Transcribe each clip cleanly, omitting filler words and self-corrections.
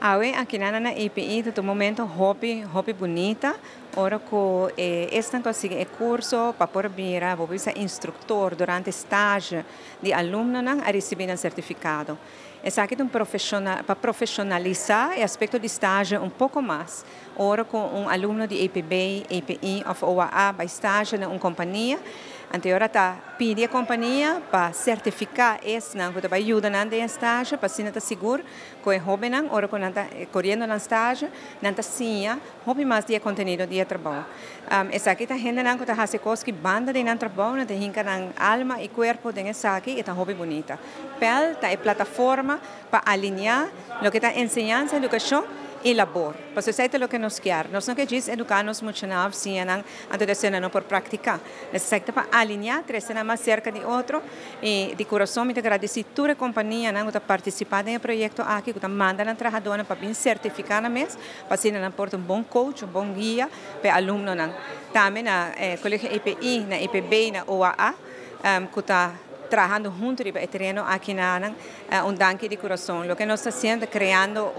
Awe aqui na EPI, no momento, hobby bonita. Ora que estão conseguindo curso para poder vir a ser instrutor durante estágio de aluno a receber um certificado. Essa aqui é para profissionalizar o aspecto de estágio um pouco mais. Ora com aluno de EPB, EPI ou OAA para estágio em uma companhia, anterior está pedir a companhia para certificar esse não que vai ajudar na estágio para se estar seguro que é hobby não ora quando está correndo na estágio não está sim hobby mais dia conteúdo dia trabalho essa aqui está gente não que está fazendo coisas que banda de não trabalho não tem hinca na alma e corpo de essa aqui é hobby bonita pel está é plataforma para alinhar o que está ensinando educação e labor. Para sociedade é o que nos quer. Nós não queremos educar-nos muito na oficina, não por praticar. Necessitamos para alinhar, trazer mais cerca de outro e de coração me agradecer toda a companhia que está participando no projeto aqui, que está mandando a trabalhadora para bem certificar na mês, para ser um bom coach, um bom guia para aluno. Também na colégio EPI, na EPB, na OAA, que está trabalhando junto com o terreno aqui na danke de coração. O que nós estamos fazendo é criando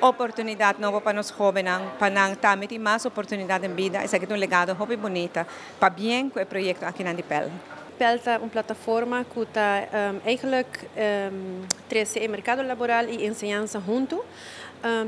oportunidade nova para os jovens, para também ter mais oportunidade em vida. Esse aqui é um legado hobby bonita, para bem com o projeto aqui na PEL. PEL é uma plataforma que está traz o mercado laboral e ensinança junto.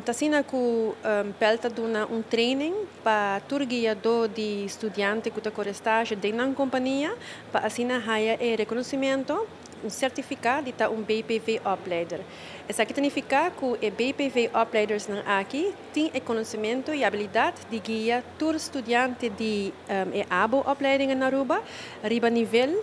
Está sendo que PEL está dando training para todo guiador de estudante que está com estágio dentro da companhia, para assim ganhar reconhecimento, certificado de BPV opleider. Isso aqui significa que os BPV opleiders aqui têm conhecimento e habilidade de guiar todo estudante de abo opleiding na Aruba, riba nível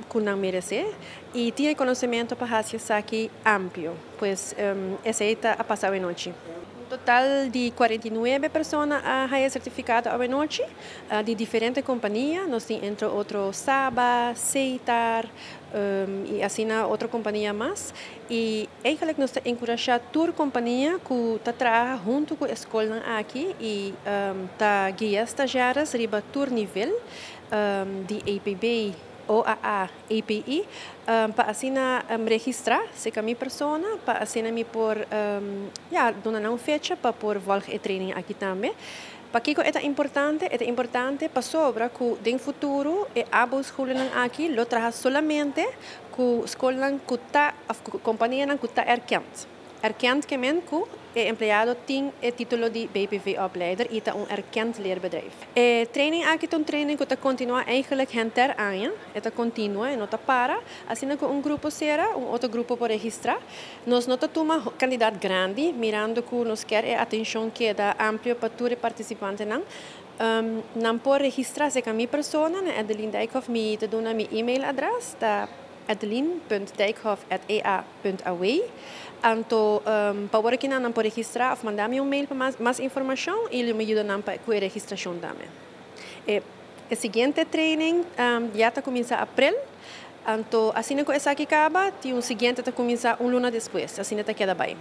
que não merece, e tem conhecimento para fazer isso aqui amplo, pois essa está a passar a noite. Total de 49 pessoas a receber certificado a noite de diferentes companhias. Nós temos entre outros Saba, Seitar e assim outra companhia mais. E eigenlijk nós encorajamos toda companhia que está trabalhando junto com a escola aqui e está guiando estagiários riba todo nível de EPB OAA, EPI, para assim registrar se a minha pessoa, para assim me por dona uma fecha para por voltar training aqui também. Para que é importante para sobra que no futuro a escola aqui lo trabalha solamente com escola que está companhia que está erkend que o empregado tem o título de BPV opleider e é erkend leerbedrijf. Training aqui é training que continua eigenlijk inter ano, é continua e não para. Assim que grupo será, outro grupo para registrar. Nós não toma candidato grande, mirando que nos quer a atenção que é amplo para todos os participantes não pode registrar-se com a minha pessoa, Adeline Dijkhoff, me te dona meu e-mail adres, adeline.dijkhoff@ea.aw. Então, para que não pode registrar, mandar-me mail para mais informação e ele me ajuda com a registração também. O seguinte training já está começando em abril, então assim que essa aqui acaba, o seguinte está começando luna depois, assim está queda bem.